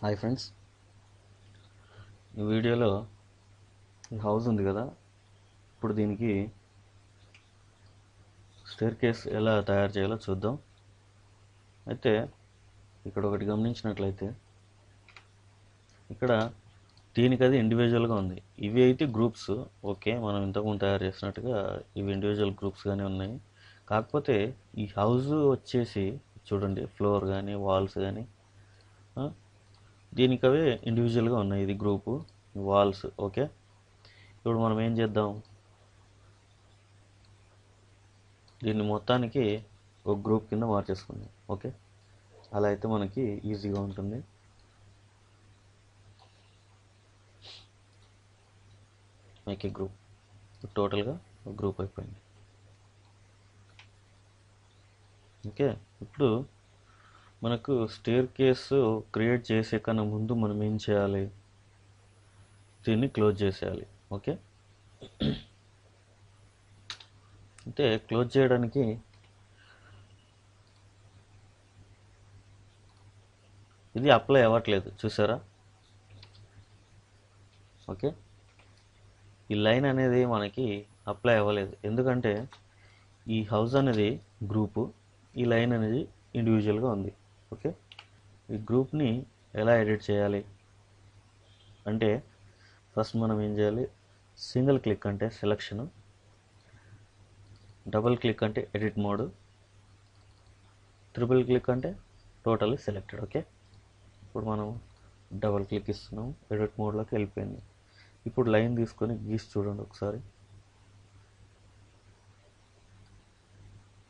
Hi friends, ఈ వీడియోలో ఈ హౌస్ ఉంది కదా. ఇప్పుడు దీనికి స్టేర్ కేస్ ఎలా తయారు చేయాలో చూద్దాం. అయితే ఇక్కడ ఒకటి గమనించినట్లయితే ఇక్కడ దీనికి అది ఇండివిజువల్గా ఉంది. ఇవి అయితే గ్రూప్స్, ఓకే, మనం ఇంతకుముందు తయారు చేసినట్టుగా ఇవి ఇండివిజువల్ గ్రూప్స్గానే ఉన్నాయి. కాకపోతే ఈ హౌస్ వచ్చేసి చూడండి, ఫ్లోర్ కానీ వాల్స్ కానీ దీనికి అవే ఇండివిజువల్గా ఉన్నాయి. ఇది గ్రూపు, వాల్స్. ఓకే, ఇప్పుడు మనం ఏం చేద్దాం, దీన్ని మొత్తానికి ఒక గ్రూప్ కింద మార్చేసుకుందాం. ఓకే, అలా అయితే మనకి ఈజీగా ఉంటుంది. Make a group. టోటల్గా ఒక గ్రూప్ అయిపోయింది. ఓకే, ఇప్పుడు మనకు స్టేర్ కేసు క్రియేట్ చేసే కన్నా ముందు మనం ఏం చేయాలి, దీన్ని క్లోజ్ చేసేయాలి. ఓకే, అంటే క్లోజ్ చేయడానికి ఇది అప్లై అవ్వట్లేదు, చూసారా? ఓకే, ఈ లైన్ అనేది మనకి అప్లై అవ్వలేదు, ఎందుకంటే ఈ హౌస్ అనేది గ్రూపు, ఈ లైన్ అనేది ఇండివిజువల్గా ఉంది. ఓకే, ఈ గ్రూప్ని ఎలా ఎడిట్ చేయాలి అంటే ఫస్ట్ మనం ఏం చేయాలి, సింగిల్ క్లిక్ అంటే సెలక్షను, డబుల్ క్లిక్ అంటే ఎడిట్ మోడ్, ట్రిపుల్ క్లిక్ అంటే టోటల్లీ సెలెక్టెడ్. ఓకే, ఇప్పుడు మనం డబుల్ క్లిక్ ఇస్తున్నాం, ఎడిట్ మోడ్లోకి వెళ్ళిపోయింది. ఇప్పుడు లైన్ తీసుకొని గీసి చూడండి ఒకసారి.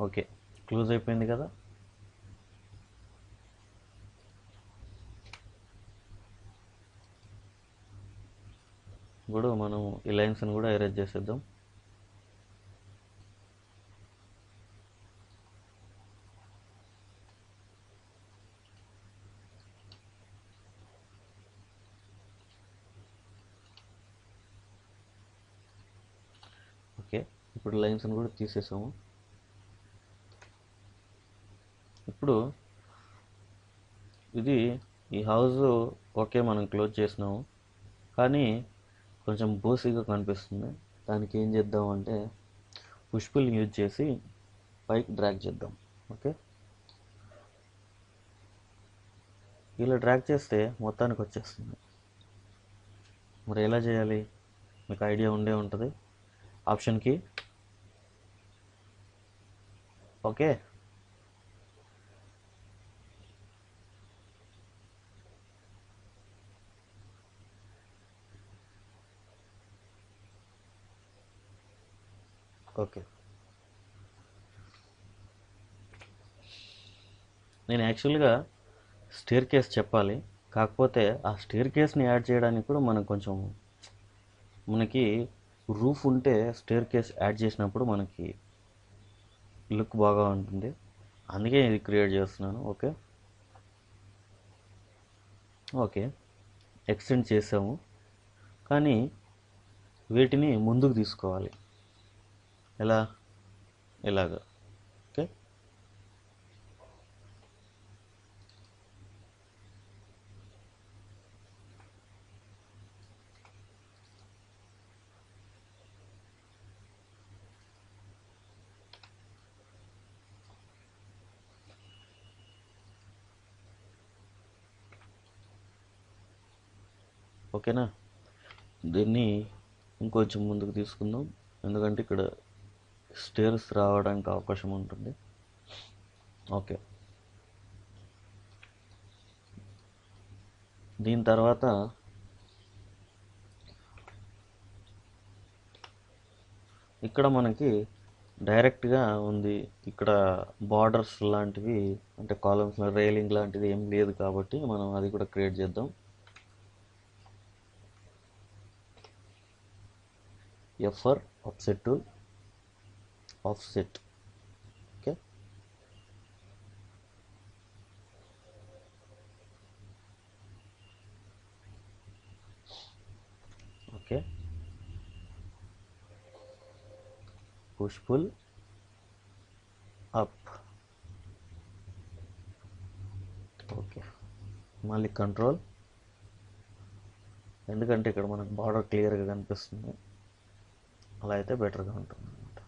ఓకే, క్లోజ్ అయిపోయింది కదా. ఇప్పుడు మనం ఈ లైన్స్ని కూడా ఎరేజ్ చేసేద్దాం. ఓకే, ఇప్పుడు లైన్స్ని కూడా తీసేసాము. ఇప్పుడు ఇది ఈ హౌస్ ఓకే మనం క్లోజ్ చేసినాము, కానీ కొంచెం బోసిగా కనిపిస్తుంది. దానికి ఏం చేద్దాం అంటే పుష్ పుల్ యూజ్ చేసి పైకి డ్రాగ్ చేద్దాం. ఓకే, ఇలా డ్రాగ్ చేస్తే మొత్తానికి వచ్చేస్తుంది. మరి ఎలా చేయాలి మీకు ఐడియా ఉండే ఉంటుంది. ఆప్షన్కి ఓకే, ఓకే, నేను యాక్చువల్గా స్టేర్ కేస్ చెప్పాలి, కాకపోతే ఆ స్టేర్ కేస్ని యాడ్ చేయడానికి కూడా మనకి రూఫ్ ఉంటే స్టేర్ కేస్ యాడ్ చేసినప్పుడు మనకి లుక్ బాగా ఉంటుంది, అందుకే ఇది క్రియేట్ చేస్తున్నాను. ఓకే, ఓకే, ఎక్స్టెండ్ చేసాము, కానీ వీటిని ముందుకు తీసుకోవాలి. ఎలా? ఇలాగా. ఓకే, ఓకేనా. దీన్ని ఇంకొంచెం ముందుకు తీసుకుందాం, ఎందుకంటే ఇక్కడ స్టేర్స్ రావడానికి అవకాశం ఉంటుంది. ఓకే, దీని తర్వాత ఇక్కడ మనకి డైరెక్ట్గా ఉంది, ఇక్కడ బార్డర్స్ లాంటివి అంటే కాలమ్స్ రైలింగ్ లాంటిది ఏం లేదు, కాబట్టి మనం అది కూడా క్రియేట్ చేద్దాం. F for offset tool, offset. Okay, okay, push pull up. Okay, మళ్ళీ కంట్రోల్ ఎందుకంటే ఇక్కడ మనకు బార్డర్ క్లియర్గా కనిపిస్తుంది. అలా అయితే బెటర్గా ఉంటుంది అనమాట.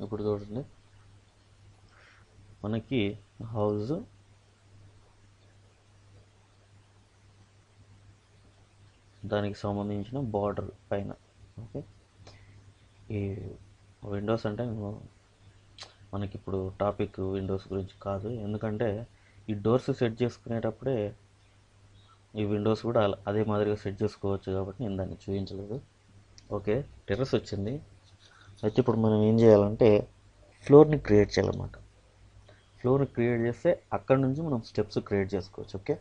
ఇప్పుడు చూడండి, మనకి హౌస్ దానికి సంబంధించిన బార్డర్ పైన. ఓకే, ఈ విండోస్ అంటే మనకి ఇప్పుడు టాపిక్ విండోస్ గురించి కాదు, ఎందుకంటే ఈ డోర్స్ సెట్ చేసుకునేటప్పుడే ఈ విండోస్ కూడా అదే మాదిరిగా సెట్ చేసుకోవచ్చు కాబట్టి నేను దాన్ని చూపించలేదు. ఓకే, టెర్రస్ వచ్చింది. అయితే ఇప్పుడు మనం ఏం చేయాలంటే ఫ్లోర్ని క్రియేట్ చేయాలన్నమాట. ఫ్లోర్ని క్రియేట్ చేస్తే అక్కడ నుంచి మనం స్టెప్స్ క్రియేట్ చేసుకోవచ్చు. ఓకే,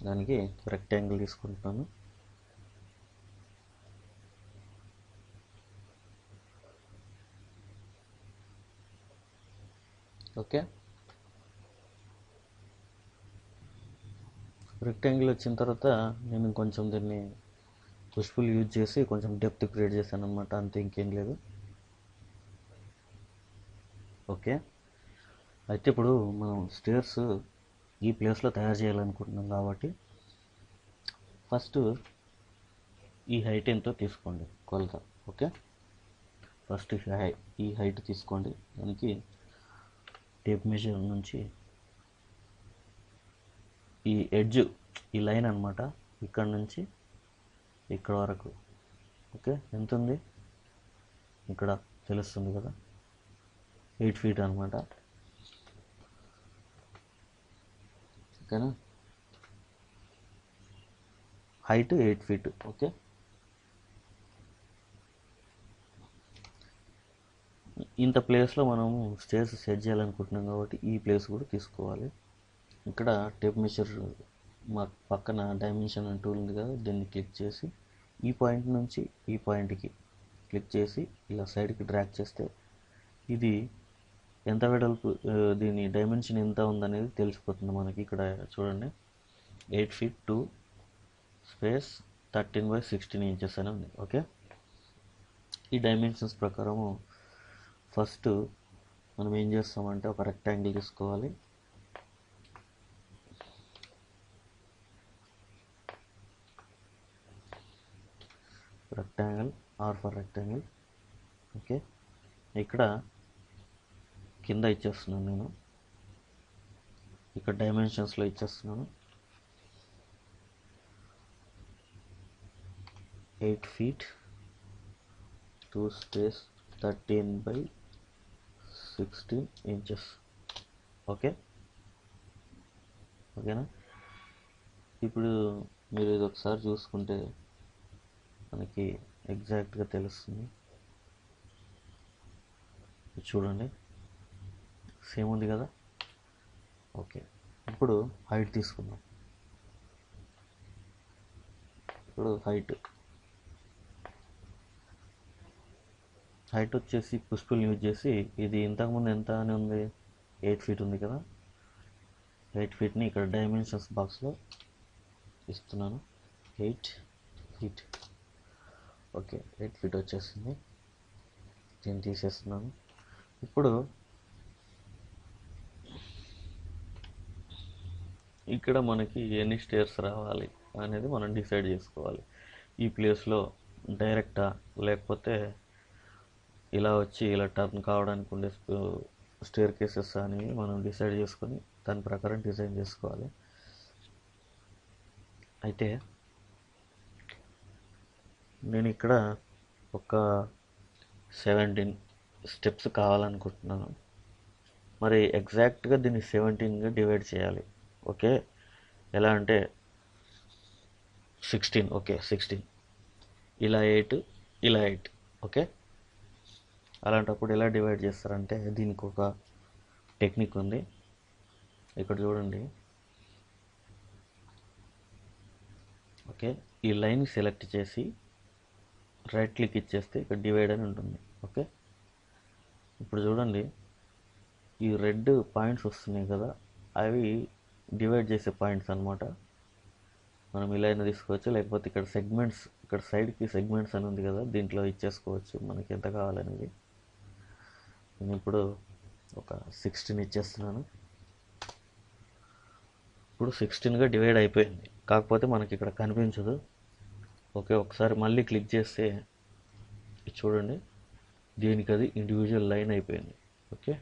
దానికి రెక్టాంగిల్ తీసుకుంటున్నాను. ఓకే, రెక్టాంగిల్ వచ్చిన తర్వాత నేను కొంచెం దీన్ని పుష్పుల్ యూజ్ చేసి కొంచెం డెప్త్ క్రియేట్ చేశాను అనమాట, అంతే, ఇంకేం లేదు. ఓకే, అయితే ఇప్పుడు మనం స్టేర్స్ ఈ ప్లేస్లో తయారు చేయాలనుకుంటున్నాం కాబట్టి ఫస్ట్ ఈ హైట్ ఎంతో తీసుకోండి కొలత. ఓకే, ఫస్ట్ ఈ హైట్ తీసుకోండి. దానికి టేప్ మెజర్ నుంచి ఈ ఎడ్జ్, ఈ లైన్ అనమాట, ఇక్కడ నుంచి ఇక్కడ వరకు. ఓకే, ఎంత ఉంది ఇక్కడ తెలుస్తుంది కదా, 8 feet అనమాట. ఓకేనా, హైట్ 8 feet. ఓకే, ఇంత ప్లేస్లో మనం స్టేర్స్ సెట్ చేయాలనుకుంటున్నాం కాబట్టి ఈ ప్లేస్ కూడా తీసుకోవాలి. ఇక్కడ టేప్ మెషర్ మా పక్కన డైమెన్షన్ అండ్ టూల్ ఉంది కదా, దీన్ని క్లిక్ చేసి ఈ పాయింట్ నుంచి ఈ పాయింట్కి క్లిక్ చేసి ఇలా సైడ్కి డ్రాగ్ చేస్తే ఇది ఎంత వెడల్పు, దీని డైమెన్షన్ ఎంత ఉందనేది తెలిసిపోతుంది మనకి. ఇక్కడ చూడండి, 8 feet 2 స్పేస్ 13/16 inches అని ఉంది. ఓకే, ఈ డైమెన్షన్స్ ప్రకారము ఫస్ట్ మనం ఏం చేస్తామంటే ఒక రెక్టాంగిల్ తీసుకోవాలి. Rectangle, or for rectangle. Okay, ఇక్కడ కింద ఇచ్చేస్తున్నాను నేను, ఇక్కడ డైమెన్షన్స్లో ఇచ్చేస్తున్నాను 8 feet 2 space 13/16 inches. ఓకే, ఓకేనా. ఇప్పుడు మీరు ఇది ఒకసారి చూసుకుంటే మనకి ఎగ్జాక్ట్గా తెలుస్తుంది. చూడండి, సేమ్ ఉంది కదా. ఓకే, ఇప్పుడు హైట్ తీసుకుందాం. ఇప్పుడు హైట్ వచ్చేసి పుష్పుల్ యూజ్ చేసి, ఇది ఇంతకుముందు ఎంత అని ఉంది, 8 feet ఉంది కదా, 8 feetని ఇక్కడ డైమెన్షన్స్ బాక్స్లో ఇస్తున్నాను, 8 feet. ఓకే, 8 feet వచ్చేసింది, దీన్ని తీసేస్తున్నాను. ఇప్పుడు ఇక్కడ మనకి ఎన్ని స్టేర్స్ రావాలి అనేది మనం డిసైడ్ చేసుకోవాలి. ఈ ప్లేస్లో డైరెక్టా, లేకపోతే ఇలా వచ్చి ఇలా టర్న్ కావడానికి ఉండే స్టేర్ కేసెస్ అనేవి మనం డిసైడ్ చేసుకొని దాని ప్రకారం డిజైన్ చేసుకోవాలి. అయితే నేను ఇక్కడ ఒక 17 స్టెప్స్ కావాలనుకుంటున్నాను. మరి ఎగ్జాక్ట్గా దీన్ని 17గా డివైడ్ చేయాలి. ఓకే, ఎలా అంటే 16. ఓకే, 16 ఇలా 8 ఇలా 8. ఓకే, అలాంటప్పుడు ఎలా డివైడ్ చేస్తారంటే దీనికి ఒక టెక్నిక్ ఉంది. ఇక్కడ చూడండి, ఓకే, ఈ లైన్ సెలెక్ట్ చేసి రైట్ క్లిక్ ఇచ్చేస్తే ఇక్కడ డివైడ్ అని ఉంటుంది. ఓకే, ఇప్పుడు చూడండి, ఈ రెడ్ పాయింట్స్ వస్తున్నాయి కదా, అవి డివైడ్ చేసే పాయింట్స్ అనమాట. మనం ఇలా అయినా తీసుకోవచ్చు, లేకపోతే ఇక్కడ సెగ్మెంట్స్, ఇక్కడ సైడ్కి సెగ్మెంట్స్ అని ఉంది కదా, దీంట్లో ఇచ్చేసుకోవచ్చు మనకి ఎంత కావాలనేది. నేను ఇప్పుడు ఒక 16 ఇచ్చేస్తున్నాను. ఇప్పుడు 16గా డివైడ్ అయిపోయింది, కాకపోతే మనకి ఇక్కడ కనిపించదు. ఓకే, ఒకసారి మళ్ళీ క్లిక్ చేస్తే చూడండి, దీనికి అది ఇండివిజువల్ లైన్ అయిపోయింది. ఓకే,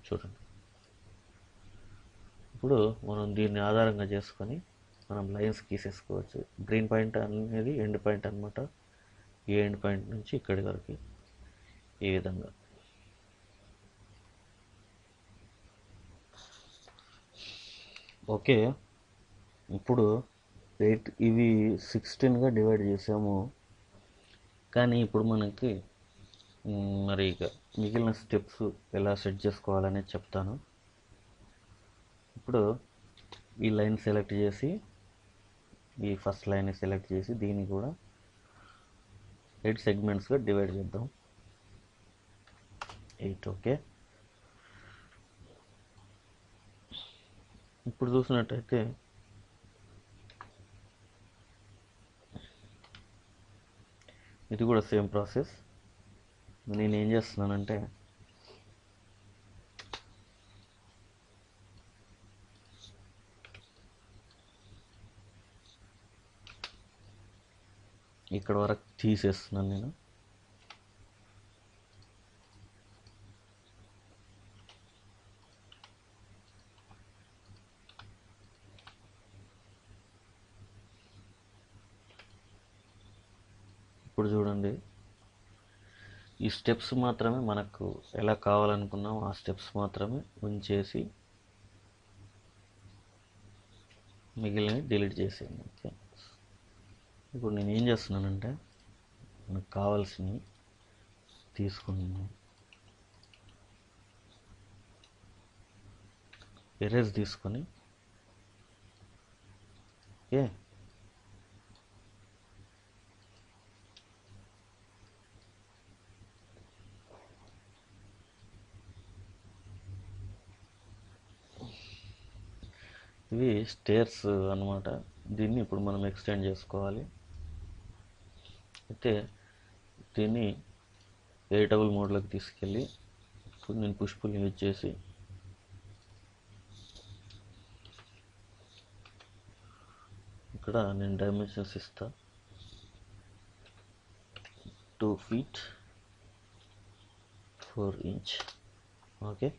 చూడండి. ఇప్పుడు మనం దీన్ని ఆధారంగా చేసుకొని మనం లైన్స్ గీసేసుకోవచ్చు. గ్రీన్ పాయింట్ అనేది ఎండ్ పాయింట్ అనమాట. ఈ ఎండ్ పాయింట్ నుంచి ఇక్కడి వరకు ఈ విధంగా. ఓకే, ఇప్పుడు ఇవి 16గా డివైడ్ చేసాము. కానీ ఇప్పుడు మనకి మరి ఇక మిగిలిన స్టెప్స్ ఎలా సెట్ చేసుకోవాలనేది చెప్తాను. ఇప్పుడు ఈ లైన్ సెలెక్ట్ చేసి, ఈ ఫస్ట్ లైన్ సెలెక్ట్ చేసి దీన్ని కూడా 8 సెగ్మెంట్స్గా డివైడ్ చేద్దాం. 8. ఓకే, ఇప్పుడు చూసినట్టయితే ఇది కూడా సేమ్ ప్రాసెస్. నేను ఏం చేస్తున్నానంటే ఇక్కడ వరకు తీసేస్తున్నాను నేను. ఇప్పుడు చూడండి, ఈ స్టెప్స్ మాత్రమే మనకు ఎలా కావాలనుకున్నామో ఆ స్టెప్స్ మాత్రమే ఉంచేసి మిగిలినవి డిలీట్ చేసేయండి. ఓకే, ఇప్పుడు నేను ఏం చేస్తున్నానంటే మనకు కావాల్సినవి తీసుకున్నాను. ఎరేజ్ తీసుకొని, ఓకే, ఇవి స్టేర్స్ అన్నమాట. దీన్ని ఇప్పుడు మనం ఎక్స్టెండ్ చేసుకోవాలి. అయితే దీన్ని ఎడిటబుల్ మోడ్లోకి తీసుకెళ్ళి ఇప్పుడు నేను పుష్ పుల్ యూజ్ చేసి ఇక్కడ నేను డైమెన్షన్స్ ఇస్తా. 2 feet 4 inch. ఓకే,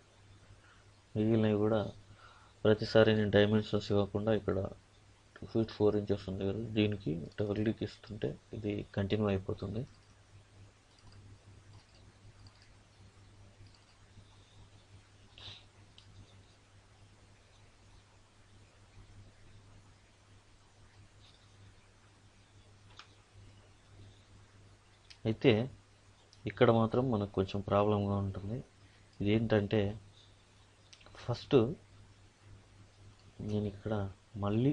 మిగిలినవి కూడా ప్రతిసారి నేను డైమెన్షన్స్ ఇవ్వకుండా ఇక్కడ 2 feet 4 inches ఉంది కదా, దీనికి డబుల్ క్లిక్ ఇస్తుంటే ఇది కంటిన్యూ అయిపోతుంది. అయితే ఇక్కడ మాత్రం మనకు కొంచెం ప్రాబ్లంగా ఉంటుంది. ఇదేంటంటే ఫస్ట్ నేను ఇక్కడ మళ్ళీ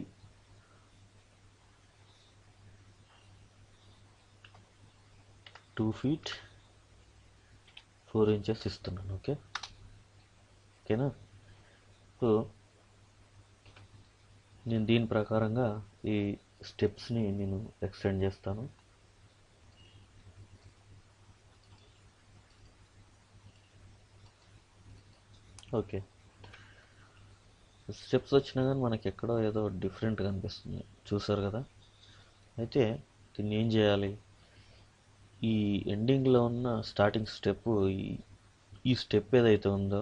టూ ఫీట్ 4 inches ఇస్తున్నాను. ఓకేనా. సో నేను దీని ప్రకారంగా ఈ స్టెప్స్ని నేను ఎక్స్టెండ్ చేస్తాను. ఓకే, స్టెప్స్ వచ్చినా కానీ మనకి ఎక్కడో ఏదో డిఫరెంట్గా అనిపిస్తుంది, చూసారు కదా. అయితే దీన్ని ఏం చేయాలి, ఈ ఎండింగ్లో ఉన్న స్టార్టింగ్ స్టెప్, ఈ స్టెప్ ఏదైతే ఉందో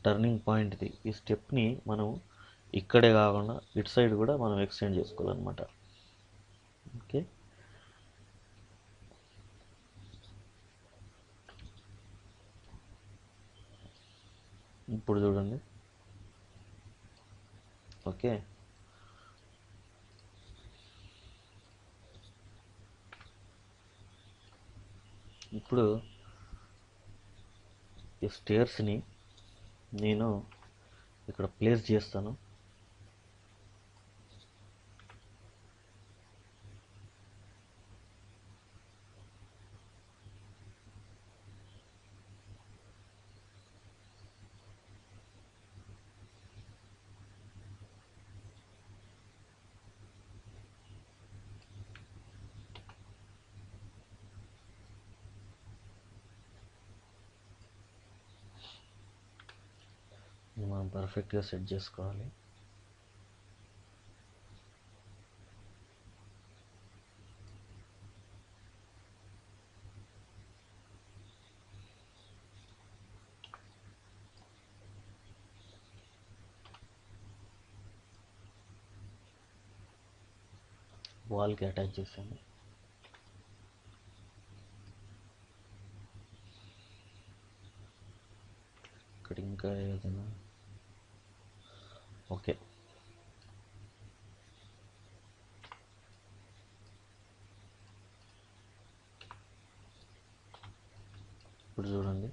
టర్నింగ్ పాయింట్ది, ఈ స్టెప్ని మనం ఇక్కడే కాకుండా ఇటు సైడ్ కూడా మనం ఎక్స్టెండ్ చేసుకోవాలన్నమాట. ఓకే, ఇప్పుడు చూడండి. ఓకే, ఇప్పుడు ఈ స్టేర్స్ని నేను ఇక్కడ ప్లేస్ చేస్తాను. మనం పర్ఫెక్ట్గా సెట్ చేసుకోవాలి. వాల్కి అటాచ్ చేసాను. ఇక్కడ ఇంకా ఏదైనా ఓకే. ఇప్పుడు చూడండి,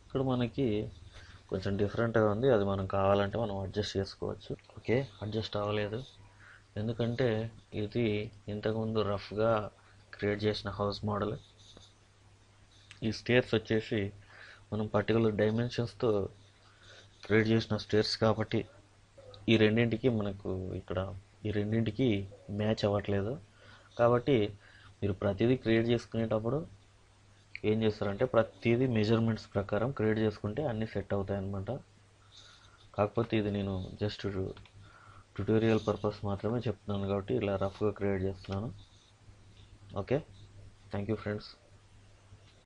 ఇక్కడ మనకి కొంచెం డిఫరెంట్గా ఉంది. అది మనం కావాలంటే మనం అడ్జస్ట్ చేసుకోవచ్చు. ఓకే, అడ్జస్ట్ అవ్వలేదు ఎందుకంటే ఇది ఇంతకుముందు రఫ్గా క్రియేట్ చేసిన హౌస్ మోడల్. ఈ స్టేర్స్ వచ్చేసి మనం పర్టికులర్ డైమెన్షన్స్తో క్రియేట్ చేసిన స్టేర్స్ కాబట్టి ఈ రెండింటికి మ్యాచ్ అవ్వట్లేదు. కాబట్టి మీరు ప్రతిదీ క్రియేట్ చేసుకునేటప్పుడు ఏం చేస్తారంటే ప్రతిదీ మెజర్మెంట్స్ ప్రకారం క్రియేట్ చేసుకుంటే అన్నీ సెట్ అవుతాయి అన్నమాట. కాకపోతే ఇది నేను జస్ట్ ట్యుటోరియల్ పర్పస్ మాత్రమే చెప్తున్నాను కాబట్టి ఇలా రఫ్గా క్రియేట్ చేస్తున్నాను. Okay, thank you friends.